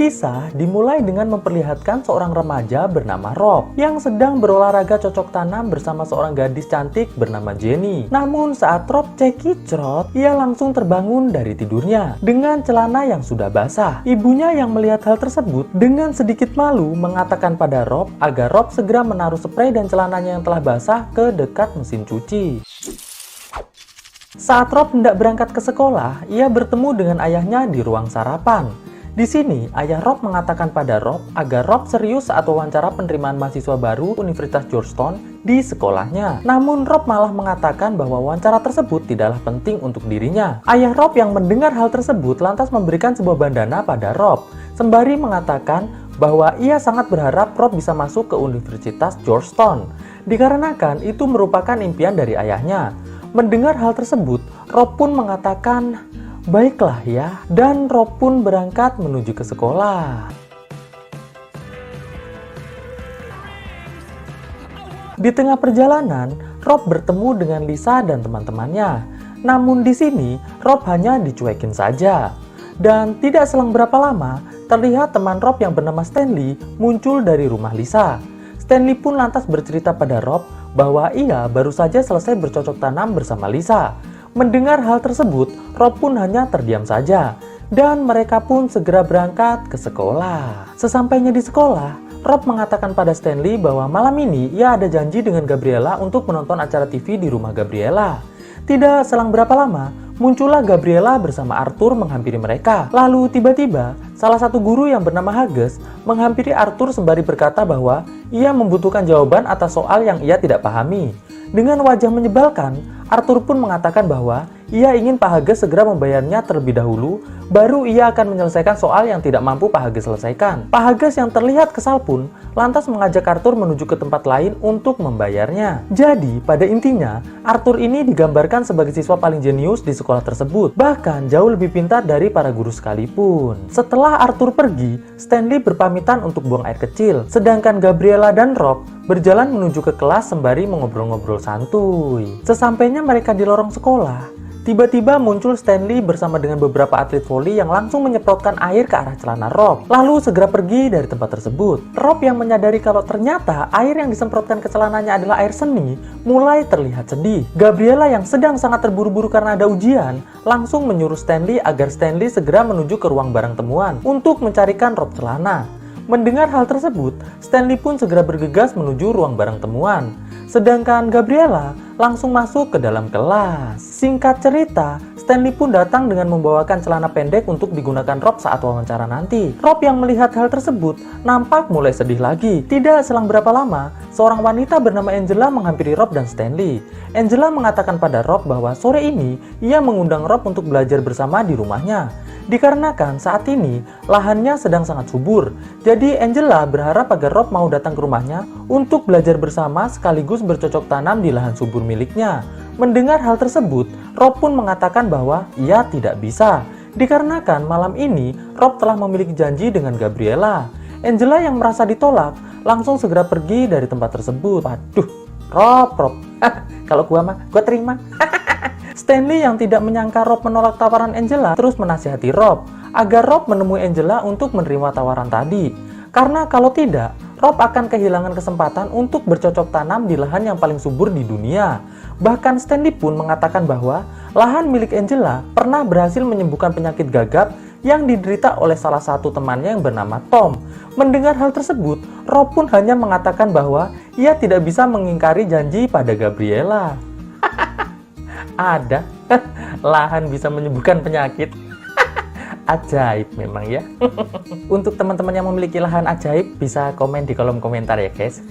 Kisah dimulai dengan memperlihatkan seorang remaja bernama Rob yang sedang berolahraga cocok tanam bersama seorang gadis cantik bernama Jenny. Namun saat Rob cekicrot, ia langsung terbangun dari tidurnya dengan celana yang sudah basah. Ibunya yang melihat hal tersebut dengan sedikit malu mengatakan pada Rob agar Rob segera menaruh spray dan celananya yang telah basah ke dekat mesin cuci. Saat Rob hendak berangkat ke sekolah, ia bertemu dengan ayahnya di ruang sarapan. Di sini, ayah Rob mengatakan pada Rob agar Rob serius saat wawancara penerimaan mahasiswa baru Universitas Georgetown di sekolahnya. Namun Rob malah mengatakan bahwa wawancara tersebut tidaklah penting untuk dirinya. Ayah Rob yang mendengar hal tersebut lantas memberikan sebuah bandana pada Rob, sembari mengatakan bahwa ia sangat berharap Rob bisa masuk ke Universitas Georgetown, dikarenakan itu merupakan impian dari ayahnya. Mendengar hal tersebut, Rob pun mengatakan, "Baiklah ya," dan Rob pun berangkat menuju ke sekolah. Di tengah perjalanan, Rob bertemu dengan Lisa dan teman-temannya. Namun di sini, Rob hanya dicuekin saja. Dan tidak selang berapa lama, terlihat teman Rob yang bernama Stanley muncul dari rumah Lisa. Stanley pun lantas bercerita pada Rob bahwa ia baru saja selesai bercocok tanam bersama Lisa. Mendengar hal tersebut, Rob pun hanya terdiam saja, dan mereka pun segera berangkat ke sekolah. Sesampainya di sekolah, Rob mengatakan pada Stanley bahwa malam ini ia ada janji dengan Gabriela untuk menonton acara TV di rumah Gabriela. Tidak selang berapa lama, muncullah Gabriela bersama Arthur menghampiri mereka. Lalu tiba-tiba, salah satu guru yang bernama Hages menghampiri Arthur sembari berkata bahwa ia membutuhkan jawaban atas soal yang ia tidak pahami. Dengan wajah menyebalkan, Arthur pun mengatakan bahwa ia ingin Pak Hages segera membayarnya terlebih dahulu, baru ia akan menyelesaikan soal yang tidak mampu Pak Hages selesaikan. Pak Hages yang terlihat kesal pun lantas mengajak Arthur menuju ke tempat lain untuk membayarnya. Jadi, pada intinya, Arthur ini digambarkan sebagai siswa paling jenius di sekolah tersebut, bahkan jauh lebih pintar dari para guru sekalipun. Setelah Arthur pergi, Stanley berpamitan untuk buang air kecil, sedangkan Gabriela dan Rob berjalan menuju ke kelas sembari mengobrol-ngobrol santuy. Sesampainya mereka di lorong sekolah, tiba-tiba muncul Stanley bersama dengan beberapa atlet voli yang langsung menyemprotkan air ke arah celana Rob, lalu segera pergi dari tempat tersebut. Rob yang menyadari kalau ternyata air yang disemprotkan ke celananya adalah air seni, mulai terlihat sedih. Gabriela yang sedang sangat terburu-buru karena ada ujian, langsung menyuruh Stanley agar Stanley segera menuju ke ruang barang temuan untuk mencarikan Rob celana. Mendengar hal tersebut, Stanley pun segera bergegas menuju ruang barang temuan. Sedangkan Gabriela langsung masuk ke dalam kelas. Singkat cerita, Stanley pun datang dengan membawakan celana pendek untuk digunakan Rob saat wawancara nanti. Rob yang melihat hal tersebut nampak mulai sedih lagi. Tidak selang berapa lama, seorang wanita bernama Angela menghampiri Rob dan Stanley. Angela mengatakan pada Rob bahwa sore ini ia mengundang Rob untuk belajar bersama di rumahnya. Dikarenakan saat ini lahannya sedang sangat subur, jadi Angela berharap agar Rob mau datang ke rumahnya untuk belajar bersama sekaligus bercocok tanam di lahan subur miliknya. Mendengar hal tersebut, Rob pun mengatakan bahwa ia tidak bisa, dikarenakan malam ini Rob telah memiliki janji dengan Gabriela. Angela yang merasa ditolak langsung segera pergi dari tempat tersebut. Waduh, Rob, kalau gua mah, gua terima. Stanley yang tidak menyangka Rob menolak tawaran Angela terus menasihati Rob agar Rob menemui Angela untuk menerima tawaran tadi. Karena kalau tidak, Rob akan kehilangan kesempatan untuk bercocok tanam di lahan yang paling subur di dunia. Bahkan Stanley pun mengatakan bahwa lahan milik Angela pernah berhasil menyembuhkan penyakit gagap yang diderita oleh salah satu temannya yang bernama Tom. Mendengar hal tersebut, Rob pun hanya mengatakan bahwa ia tidak bisa mengingkari janji pada Gabriela. Ada lahan bisa menyembuhkan penyakit. Ajaib memang ya. Untuk teman-teman yang memiliki lahan ajaib, bisa komen di kolom komentar ya guys.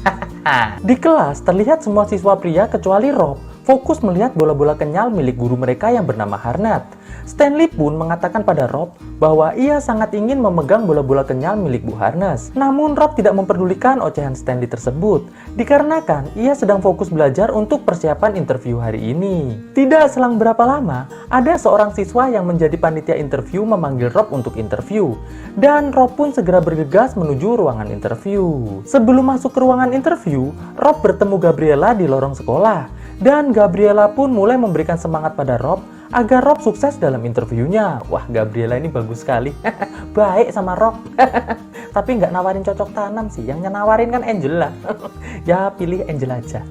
Di kelas terlihat semua siswa pria kecuali Rob fokus melihat bola-bola kenyal milik guru mereka yang bernama Harnett. Stanley pun mengatakan pada Rob bahwa ia sangat ingin memegang bola-bola kenyal milik Bu Harness. Namun Rob tidak memperdulikan ocehan Stanley tersebut, dikarenakan ia sedang fokus belajar untuk persiapan interview hari ini. Tidak selang berapa lama, ada seorang siswa yang menjadi panitia interview memanggil Rob untuk interview. Dan Rob pun segera bergegas menuju ruangan interview. Sebelum masuk ke ruangan interview, Rob bertemu Gabriela di lorong sekolah. Dan Gabriela pun mulai memberikan semangat pada Rob agar Rob sukses dalam interviewnya. Wah, Gabriela ini bagus sekali. Baik sama Rob. Tapi nggak nawarin cocok tanam sih, yang nawarin kan Angela. Ya, pilih Angela aja.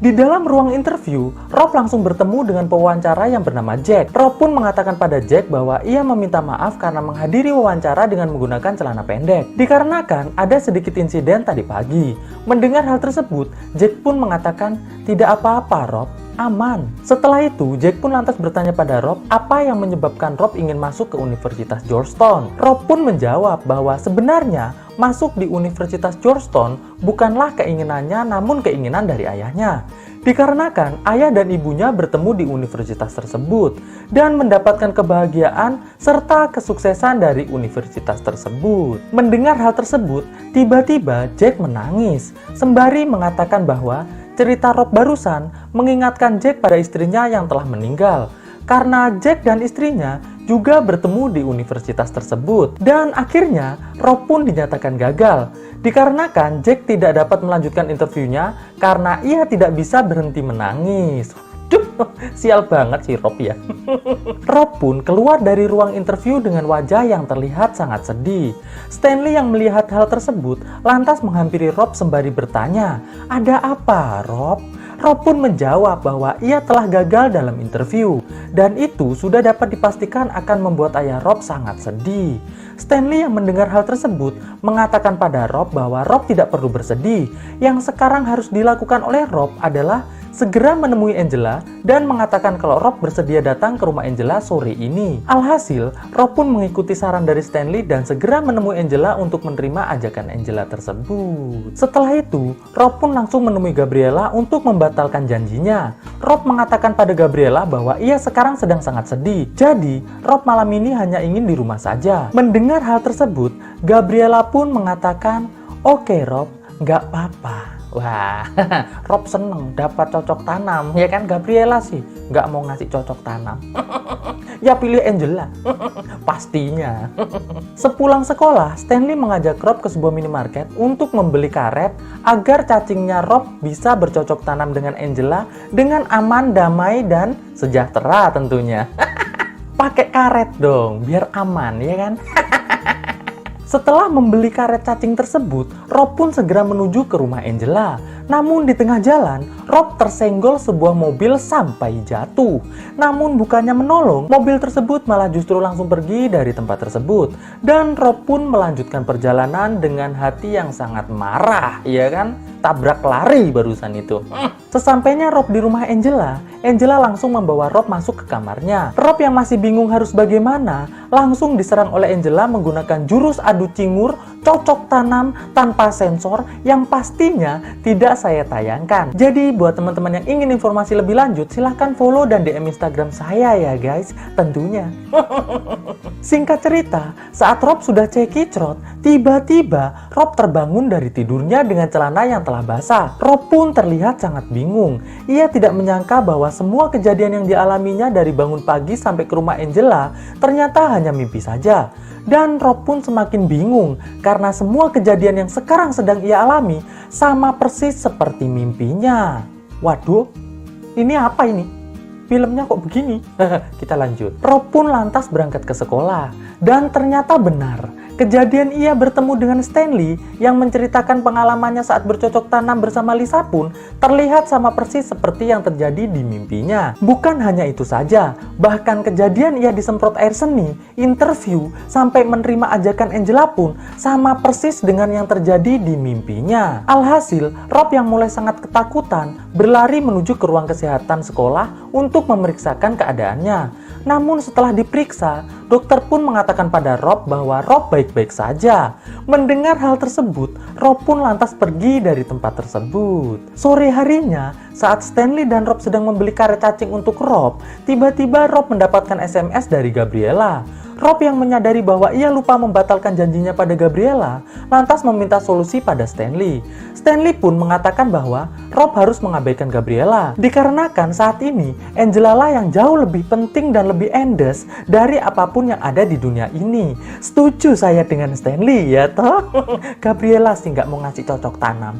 Di dalam ruang interview, Rob langsung bertemu dengan pewawancara yang bernama Jack. Rob pun mengatakan pada Jack bahwa ia meminta maaf karena menghadiri wawancara dengan menggunakan celana pendek. Dikarenakan ada sedikit insiden tadi pagi. Mendengar hal tersebut, Jack pun mengatakan, "Tidak apa-apa, Rob. Aman." Setelah itu, Jack pun lantas bertanya pada Rob apa yang menyebabkan Rob ingin masuk ke Universitas Georgetown. Rob pun menjawab bahwa sebenarnya masuk di Universitas Georgetown bukanlah keinginannya namun keinginan dari ayahnya. Dikarenakan ayah dan ibunya bertemu di universitas tersebut dan mendapatkan kebahagiaan serta kesuksesan dari universitas tersebut. Mendengar hal tersebut, tiba-tiba Jack menangis sembari mengatakan bahwa cerita Rob barusan mengingatkan Jack pada istrinya yang telah meninggal. Karena Jack dan istrinya juga bertemu di universitas tersebut. Dan akhirnya Rob pun dinyatakan gagal. Dikarenakan Jack tidak dapat melanjutkan interviewnya karena ia tidak bisa berhenti menangis. Duh, sial banget si Rob ya. Rob pun keluar dari ruang interview dengan wajah yang terlihat sangat sedih. Stanley yang melihat hal tersebut lantas menghampiri Rob sembari bertanya, "Ada apa, Rob?" Rob pun menjawab bahwa ia telah gagal dalam interview dan itu sudah dapat dipastikan akan membuat ayah Rob sangat sedih. Stanley yang mendengar hal tersebut mengatakan pada Rob bahwa Rob tidak perlu bersedih. Yang sekarang harus dilakukan oleh Rob adalah segera menemui Angela dan mengatakan kalau Rob bersedia datang ke rumah Angela sore ini. Alhasil, Rob pun mengikuti saran dari Stanley dan segera menemui Angela untuk menerima ajakan Angela tersebut. Setelah itu, Rob pun langsung menemui Gabriela untuk membatalkan janjinya. Rob mengatakan pada Gabriela bahwa ia sekarang sedang sangat sedih. Jadi, Rob malam ini hanya ingin di rumah saja. Mendengar hal tersebut, Gabriela pun mengatakan, "Oke Rob, nggak apa-apa." Wah, Rob seneng dapat cocok tanam, ya kan? Gabriela sih nggak mau ngasih cocok tanam. Ya pilih Angela, pastinya. Sepulang sekolah, Stanley mengajak Rob ke sebuah minimarket untuk membeli karet agar cacingnya Rob bisa bercocok tanam dengan Angela dengan aman, damai, dan sejahtera tentunya. Pakai karet dong, biar aman, ya kan? Setelah membeli karet cacing tersebut, Rob pun segera menuju ke rumah Angela. Namun di tengah jalan, Rob tersenggol sebuah mobil sampai jatuh. Namun bukannya menolong, mobil tersebut malah justru langsung pergi dari tempat tersebut. Dan Rob pun melanjutkan perjalanan dengan hati yang sangat marah, iya kan? Tabrak lari barusan itu. Sesampainya Rob di rumah Angela, Angela langsung membawa Rob masuk ke kamarnya. Rob yang masih bingung harus bagaimana, langsung diserang oleh Angela menggunakan jurus adu cingur, cocok tanam tanpa sensor yang pastinya tidak saya tayangkan. Jadi buat teman-teman yang ingin informasi lebih lanjut, silahkan follow dan DM Instagram saya ya guys, tentunya. Singkat cerita, saat Rob sudah cekicrot, tiba-tiba Rob terbangun dari tidurnya dengan celana yang telah basah. Rob pun terlihat sangat bingung. Ia tidak menyangka bahwa semua kejadian yang dialaminya dari bangun pagi sampai ke rumah Angela ternyata hanya mimpi saja. Dan Rob pun semakin bingung karena semua kejadian yang sekarang sedang ia alami sama persis seperti mimpinya. Waduh, ini apa ini? Filmnya kok begini? Kita lanjut. Rob pun lantas berangkat ke sekolah dan ternyata benar. Kejadian ia bertemu dengan Stanley yang menceritakan pengalamannya saat bercocok tanam bersama Lisa pun terlihat sama persis seperti yang terjadi di mimpinya. Bukan hanya itu saja, bahkan kejadian ia disemprot air seni, interview, sampai menerima ajakan Angela pun sama persis dengan yang terjadi di mimpinya. Alhasil, Rob yang mulai sangat ketakutan berlari menuju ke ruang kesehatan sekolah untuk memeriksakan keadaannya. Namun setelah diperiksa, dokter pun mengatakan pada Rob bahwa Rob baik-baik saja. Mendengar hal tersebut, Rob pun lantas pergi dari tempat tersebut. Sore harinya, saat Stanley dan Rob sedang membeli karet cacing untuk Rob, tiba-tiba Rob mendapatkan SMS dari Gabriela. Rob yang menyadari bahwa ia lupa membatalkan janjinya pada Gabriela, lantas meminta solusi pada Stanley. Stanley pun mengatakan bahwa Rob harus mengabaikan Gabriela, dikarenakan saat ini Angela lah yang jauh lebih penting dan lebih endes dari apapun yang ada di dunia ini. Setuju saya dengan Stanley ya toh? Gabriela sih nggak mau ngasih cocok tanam.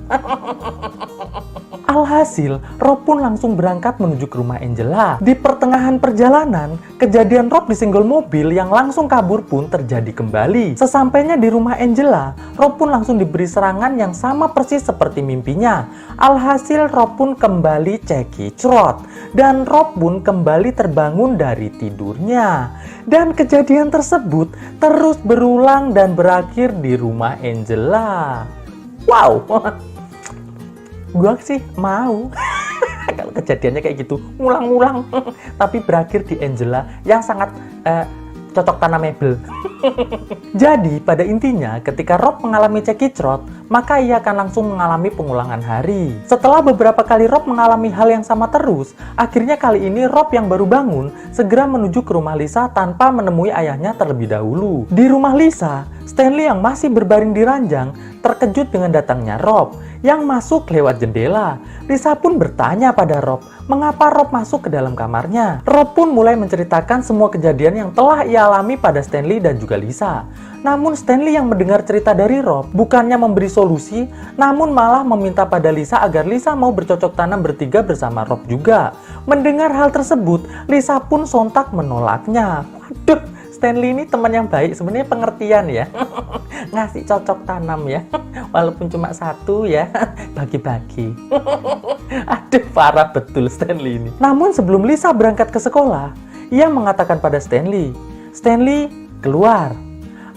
Alhasil, Rob pun langsung berangkat menuju ke rumah Angela. Di pertengahan perjalanan, kejadian Rob disenggol mobil yang langsung kabur pun terjadi kembali. Sesampainya di rumah Angela, Rob pun langsung diberi serangan yang sama persis seperti mimpinya. Alhasil, Rob pun kembali cekicrot. Dan Rob pun kembali terbangun dari tidurnya. Dan kejadian tersebut terus berulang dan berakhir di rumah Angela. Wow! Gua sih mau kalau kejadiannya kayak gitu ngulang-ngulang tapi berakhir di Angela yang sangat cocok tanamable. Jadi pada intinya ketika Rob mengalami cekicrot, maka ia akan langsung mengalami pengulangan hari. Setelah beberapa kali Rob mengalami hal yang sama terus, akhirnya kali ini Rob yang baru bangun segera menuju ke rumah Lisa tanpa menemui ayahnya terlebih dahulu. Di rumah Lisa, Stanley yang masih berbaring di ranjang terkejut dengan datangnya Rob yang masuk lewat jendela. Lisa pun bertanya pada Rob, mengapa Rob masuk ke dalam kamarnya. Rob pun mulai menceritakan semua kejadian yang telah ia alami pada Stanley dan juga Lisa. Namun Stanley yang mendengar cerita dari Rob bukannya memberi solusi, namun malah meminta pada Lisa agar Lisa mau bercocok tanam bertiga bersama Rob juga. Mendengar hal tersebut, Lisa pun sontak menolaknya. Waduh, Stanley ini teman yang baik, sebenarnya pengertian ya. Ngasih cocok tanam ya, walaupun cuma satu ya, bagi-bagi. Aduh, parah betul Stanley ini. Namun sebelum Lisa berangkat ke sekolah, ia mengatakan pada Stanley, "Stanley, keluar."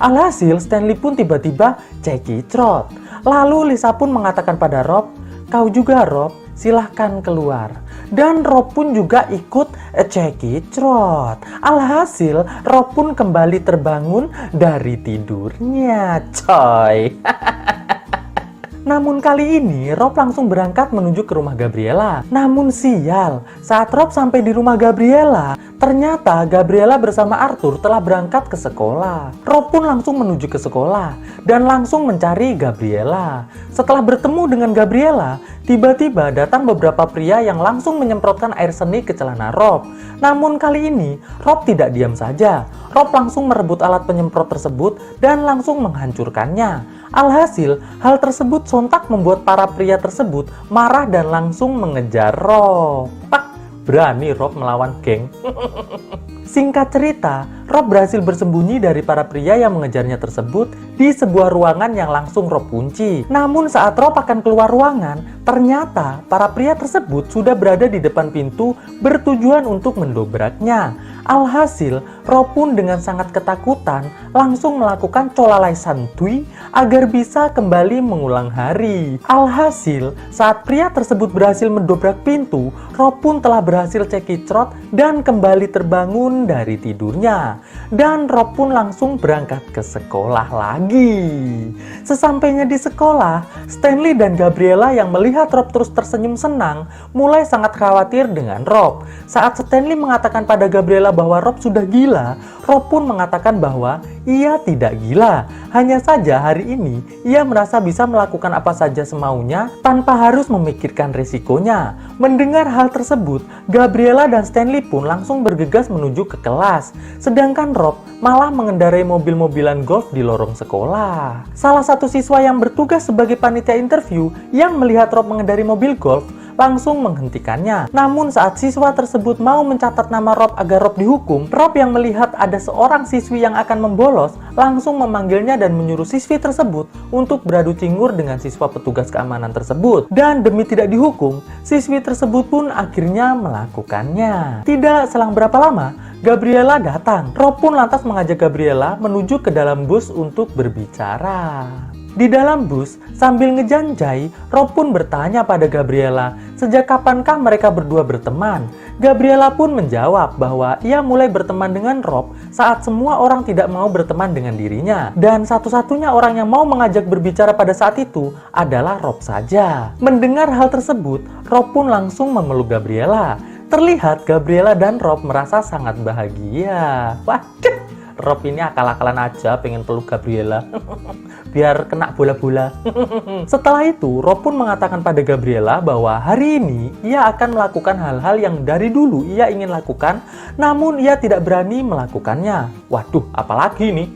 Alhasil Stanley pun tiba-tiba cekicrot. Lalu Lisa pun mengatakan pada Rob, "Kau juga Rob, silahkan keluar." Dan Rob pun juga ikut cekicrot. Alhasil Rob pun kembali terbangun dari tidurnya, coy. Namun kali ini Rob langsung berangkat menuju ke rumah Gabriela. Namun sial, saat Rob sampai di rumah Gabriela, ternyata Gabriela bersama Arthur telah berangkat ke sekolah. Rob pun langsung menuju ke sekolah dan langsung mencari Gabriela. Setelah bertemu dengan Gabriela, tiba-tiba datang beberapa pria yang langsung menyemprotkan air seni ke celana Rob. Namun kali ini Rob tidak diam saja. Rob langsung merebut alat penyemprot tersebut dan langsung menghancurkannya. Alhasil, hal tersebut sontak membuat para pria tersebut marah dan langsung mengejar Rob. Berani Rob melawan geng. Singkat cerita, Rob berhasil bersembunyi dari para pria yang mengejarnya tersebut di sebuah ruangan yang langsung Rob kunci. Namun saat Rob akan keluar ruangan, ternyata para pria tersebut sudah berada di depan pintu bertujuan untuk mendobraknya. Alhasil, Rob pun dengan sangat ketakutan langsung melakukan colalai santuy agar bisa kembali mengulang hari. Alhasil, saat pria tersebut berhasil mendobrak pintu, Rob pun telah berhasil cekicrot dan kembali terbangun dari tidurnya. Dan Rob pun langsung berangkat ke sekolah lagi. Sesampainya di sekolah, Stanley dan Gabriela yang melihat Rob terus tersenyum senang mulai sangat khawatir dengan Rob. Saat Stanley mengatakan pada Gabriela bahwa Rob sudah gila, Rob pun mengatakan bahwa ia tidak gila. Hanya saja hari ini ia merasa bisa melakukan apa saja semaunya tanpa harus memikirkan resikonya. Mendengar hal tersebut, Gabriela dan Stanley pun langsung bergegas menuju ke kelas. Sedangkan Rob malah mengendarai mobil-mobilan golf di lorong sekolah. Salah satu siswa yang bertugas sebagai panitia interview yang melihat Rob mengendarai mobil golf langsung menghentikannya. Namun saat siswa tersebut mau mencatat nama Rob agar Rob dihukum, Rob yang melihat ada seorang siswi yang akan membolos langsung memanggilnya dan menyuruh siswi tersebut untuk beradu cingur dengan siswa petugas keamanan tersebut. Dan demi tidak dihukum, siswi tersebut pun akhirnya melakukannya. Tidak selang berapa lama, Gabriela datang. Rob pun lantas mengajak Gabriela menuju ke dalam bus untuk berbicara. Di dalam bus, sambil ngejanjai, Rob pun bertanya pada Gabriela, sejak kapankah mereka berdua berteman? Gabriela pun menjawab bahwa ia mulai berteman dengan Rob saat semua orang tidak mau berteman dengan dirinya. Dan satu-satunya orang yang mau mengajak berbicara pada saat itu adalah Rob saja. Mendengar hal tersebut, Rob pun langsung memeluk Gabriela. Terlihat Gabriela dan Rob merasa sangat bahagia. Waduh, Rob ini akal-akalan aja pengen peluk Gabriela. Biar kena bola-bola. Setelah itu, Rob pun mengatakan pada Gabriela bahwa hari ini ia akan melakukan hal-hal yang dari dulu ia ingin lakukan, namun ia tidak berani melakukannya. Waduh, apalagi nih?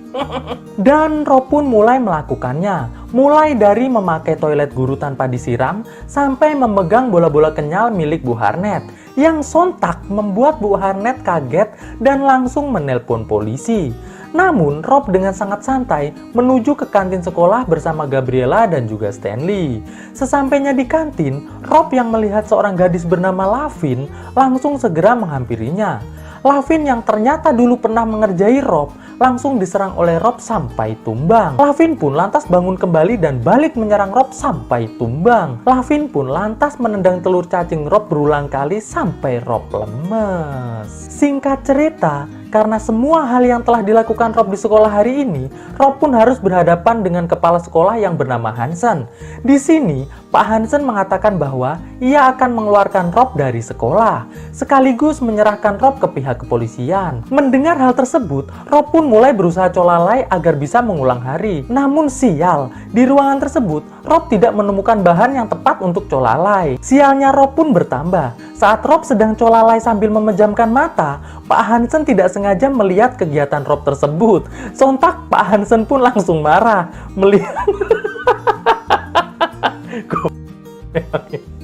Dan Rob pun mulai melakukannya. Mulai dari memakai toilet guru tanpa disiram, sampai memegang bola-bola kenyal milik Bu Harnet, yang sontak membuat Bu Harnet kaget dan langsung menelpon polisi. Namun, Rob dengan sangat santai menuju ke kantin sekolah bersama Gabriela dan juga Stanley. Sesampainya di kantin, Rob yang melihat seorang gadis bernama Lavin langsung segera menghampirinya. Lavin yang ternyata dulu pernah mengerjai Rob langsung diserang oleh Rob sampai tumbang. Lavin pun lantas bangun kembali dan balik menyerang Rob sampai tumbang. Lavin pun lantas menendang telur cacing Rob berulang kali sampai Rob lemes. Singkat cerita, karena semua hal yang telah dilakukan Rob di sekolah hari ini, Rob pun harus berhadapan dengan kepala sekolah yang bernama Hansen. Di sini, Pak Hansen mengatakan bahwa ia akan mengeluarkan Rob dari sekolah, sekaligus menyerahkan Rob ke pihak kepolisian. Mendengar hal tersebut, Rob pun mulai berusaha colalai agar bisa mengulang hari. Namun sial, di ruangan tersebut, Rob tidak menemukan bahan yang tepat untuk colalai. Sialnya Rob pun bertambah. Saat Rob sedang colalai sambil memejamkan mata, Pak Hansen tidak sengaja melihat kegiatan Rob tersebut. Sontak Pak Hansen pun langsung marah melihat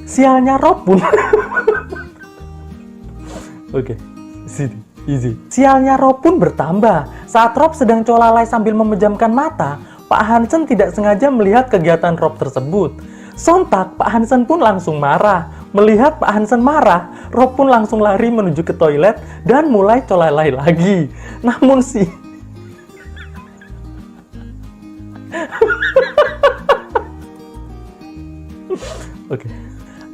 sialnya Rob pun Oke, easy. Sialnya Rob pun bertambah. Saat Rob sedang colalai sambil memejamkan mata, Pak Hansen tidak sengaja melihat kegiatan Rob tersebut. Sontak Pak Hansen pun langsung marah. Melihat Pak Hansen marah, Rob pun langsung lari menuju ke toilet dan mulai colalai lagi. Namun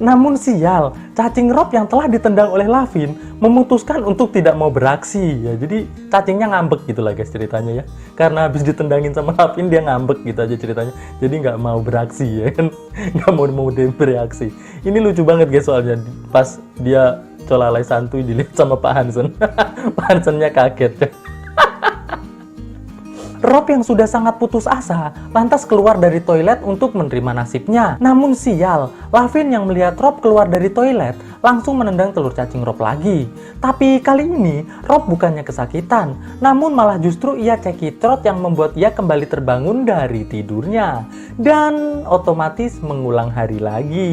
Namun sial, cacing Rob yang telah ditendang oleh Lavin memutuskan untuk tidak mau beraksi. Ya, jadi cacingnya ngambek gitu lah guys ceritanya ya. Karena habis ditendangin sama Lavin dia ngambek gitu aja ceritanya. Jadi nggak mau beraksi ya kan. Nggak mau bereaksi. Ini lucu banget guys soalnya pas dia colalai santuy dilihat sama Pak Hansen. Pak Hansennya kaget. Rob yang sudah sangat putus asa lantas keluar dari toilet untuk menerima nasibnya. Namun sial, Lavin yang melihat Rob keluar dari toilet langsung menendang telur cacing Rob lagi. Tapi kali ini Rob bukannya kesakitan, namun malah justru ia cekicrot yang membuat ia kembali terbangun dari tidurnya dan otomatis mengulang hari lagi.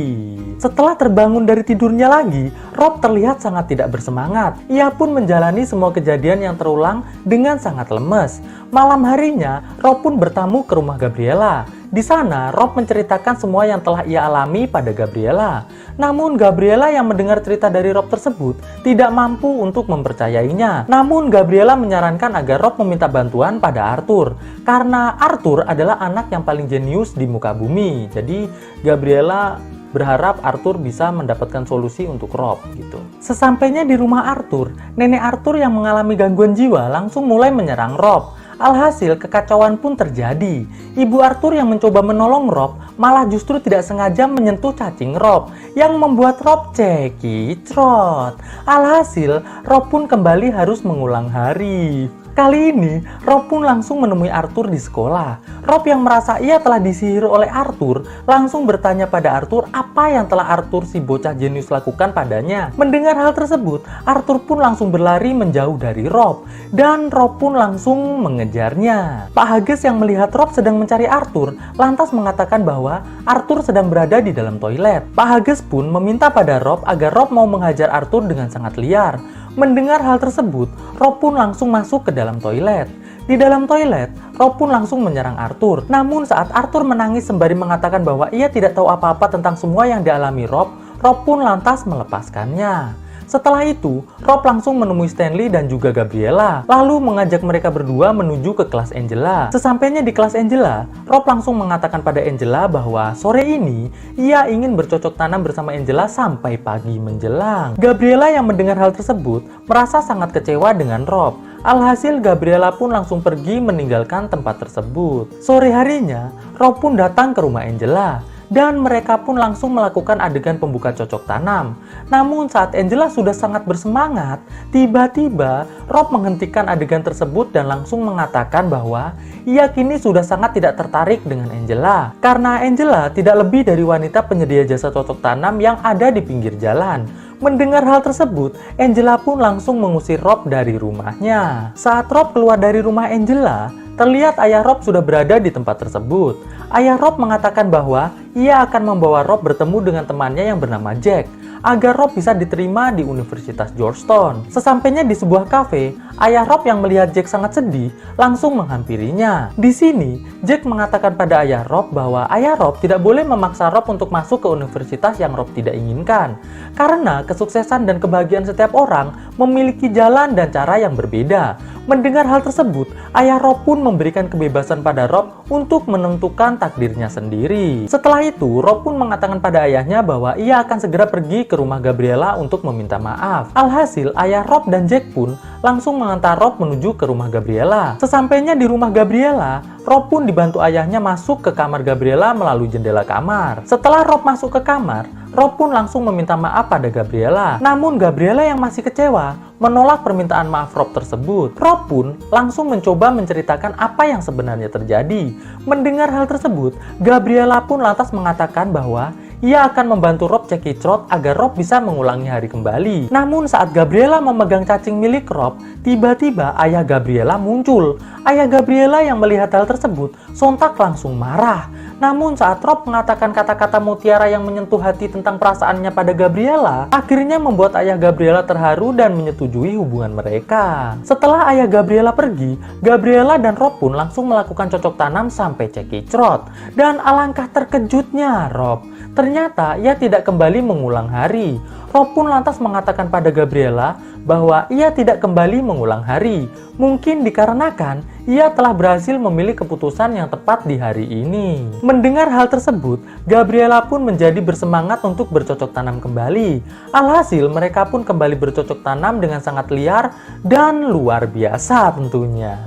Setelah terbangun dari tidurnya lagi, Rob terlihat sangat tidak bersemangat. Ia pun menjalani semua kejadian yang terulang dengan sangat lemes. Malam harinya, Rob pun bertamu ke rumah Gabriela. Di sana, Rob menceritakan semua yang telah ia alami pada Gabriela. Namun, Gabriela yang mendengar cerita dari Rob tersebut tidak mampu untuk mempercayainya. Namun, Gabriela menyarankan agar Rob meminta bantuan pada Arthur. Karena Arthur adalah anak yang paling jenius di muka bumi. Jadi, Gabriela berharap Arthur bisa mendapatkan solusi untuk Rob gitu. Sesampainya di rumah Arthur, nenek Arthur yang mengalami gangguan jiwa langsung mulai menyerang Rob. Alhasil kekacauan pun terjadi. Ibu Arthur yang mencoba menolong Rob malah justru tidak sengaja menyentuh cacing Rob yang membuat Rob cekicrot. Alhasil Rob pun kembali harus mengulang hari. Kali ini, Rob pun langsung menemui Arthur di sekolah. Rob yang merasa ia telah disihir oleh Arthur, langsung bertanya pada Arthur apa yang telah Arthur si bocah jenius lakukan padanya. Mendengar hal tersebut, Arthur pun langsung berlari menjauh dari Rob, dan Rob pun langsung mengejarnya. Pak Hages yang melihat Rob sedang mencari Arthur, lantas mengatakan bahwa Arthur sedang berada di dalam toilet. Pak Hages pun meminta pada Rob agar Rob mau menghajar Arthur dengan sangat liar. Mendengar hal tersebut, Rob pun langsung masuk ke dalam toilet. Di dalam toilet, Rob pun langsung menyerang Arthur. Namun saat Arthur menangis sembari mengatakan bahwa ia tidak tahu apa-apa tentang semua yang dialami Rob, Rob pun lantas melepaskannya. Setelah itu, Rob langsung menemui Stanley dan juga Gabriela, lalu mengajak mereka berdua menuju ke kelas Angela. Sesampainya di kelas Angela, Rob langsung mengatakan pada Angela bahwa sore ini ia ingin bercocok tanam bersama Angela sampai pagi menjelang. Gabriela yang mendengar hal tersebut merasa sangat kecewa dengan Rob. Alhasil Gabriela pun langsung pergi meninggalkan tempat tersebut. Sore harinya, Rob pun datang ke rumah Angela. dan mereka pun langsung melakukan adegan pembuka cocok tanam. Namun saat Angela sudah sangat bersemangat, tiba-tiba Rob menghentikan adegan tersebut dan langsung mengatakan bahwa ia kini sudah sangat tidak tertarik dengan Angela. Karena Angela tidak lebih dari wanita penyedia jasa cocok tanam yang ada di pinggir jalan. Mendengar hal tersebut, Angela pun langsung mengusir Rob dari rumahnya. Saat Rob keluar dari rumah Angela, terlihat ayah Rob sudah berada di tempat tersebut. Ayah Rob mengatakan bahwa ia akan membawa Rob bertemu dengan temannya yang bernama Jack, agar Rob bisa diterima di Universitas Georgetown. Sesampainya di sebuah kafe, ayah Rob yang melihat Jack sangat sedih langsung menghampirinya. Di sini, Jack mengatakan pada ayah Rob bahwa ayah Rob tidak boleh memaksa Rob untuk masuk ke universitas yang Rob tidak inginkan, karena kesuksesan dan kebahagiaan setiap orang memiliki jalan dan cara yang berbeda. Mendengar hal tersebut, ayah Rob pun memberikan kebebasan pada Rob untuk menentukan takdirnya sendiri. Setelah itu, Rob pun mengatakan pada ayahnya bahwa ia akan segera pergi ke rumah Gabriela untuk meminta maaf. Alhasil, ayah Rob dan Jack pun langsung mengantar Rob menuju ke rumah Gabriela. Sesampainya di rumah Gabriela, Rob pun dibantu ayahnya masuk ke kamar Gabriela melalui jendela kamar. Setelah Rob masuk ke kamar, Rob pun langsung meminta maaf pada Gabriela. Namun Gabriela yang masih kecewa menolak permintaan maaf Rob tersebut. Rob pun langsung mencoba menceritakan apa yang sebenarnya terjadi. Mendengar hal tersebut, Gabriela pun lantas mengatakan bahwa ia akan membantu Rob cekicrot agar Rob bisa mengulangi hari kembali. Namun saat Gabriela memegang cacing milik Rob, tiba-tiba ayah Gabriela muncul. Ayah Gabriela yang melihat hal tersebut sontak langsung marah. Namun saat Rob mengatakan kata-kata mutiara yang menyentuh hati tentang perasaannya pada Gabriela, akhirnya membuat ayah Gabriela terharu dan menyetujui hubungan mereka. Setelah ayah Gabriela pergi, Gabriela dan Rob pun langsung melakukan cocok tanam sampai cekicrot. Dan alangkah terkejutnya Rob, ternyata ia tidak kembali mengulang hari. Rob pun lantas mengatakan pada Gabriela bahwa ia tidak kembali mengulang hari. Mungkin dikarenakan ia telah berhasil memilih keputusan yang tepat di hari ini. Mendengar hal tersebut, Gabriela pun menjadi bersemangat untuk bercocok tanam kembali. Alhasil mereka pun kembali bercocok tanam dengan sangat liar dan luar biasa tentunya.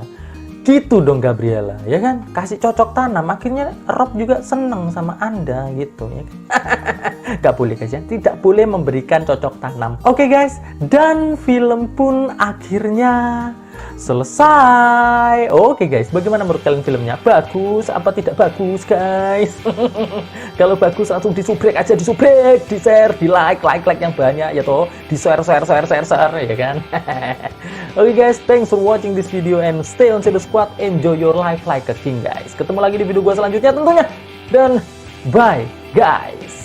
Gitu dong Gabriela, ya kan? Kasih cocok tanam, akhirnya Rob juga seneng sama Anda gitu ya. Gak boleh guys ya, tidak boleh memberikan cocok tanam. Oke guys, dan film pun akhirnya selesai. Oke guys, bagaimana menurut kalian filmnya? Bagus apa tidak bagus guys? Kalau bagus langsung disubrek aja, disubrek, di share, di like yang banyak ya toh, di share ya kan. Oke guys, thanks for watching this video and stay on Shadow Squad, enjoy your life like a king guys. Ketemu lagi di video gua selanjutnya tentunya, dan bye guys.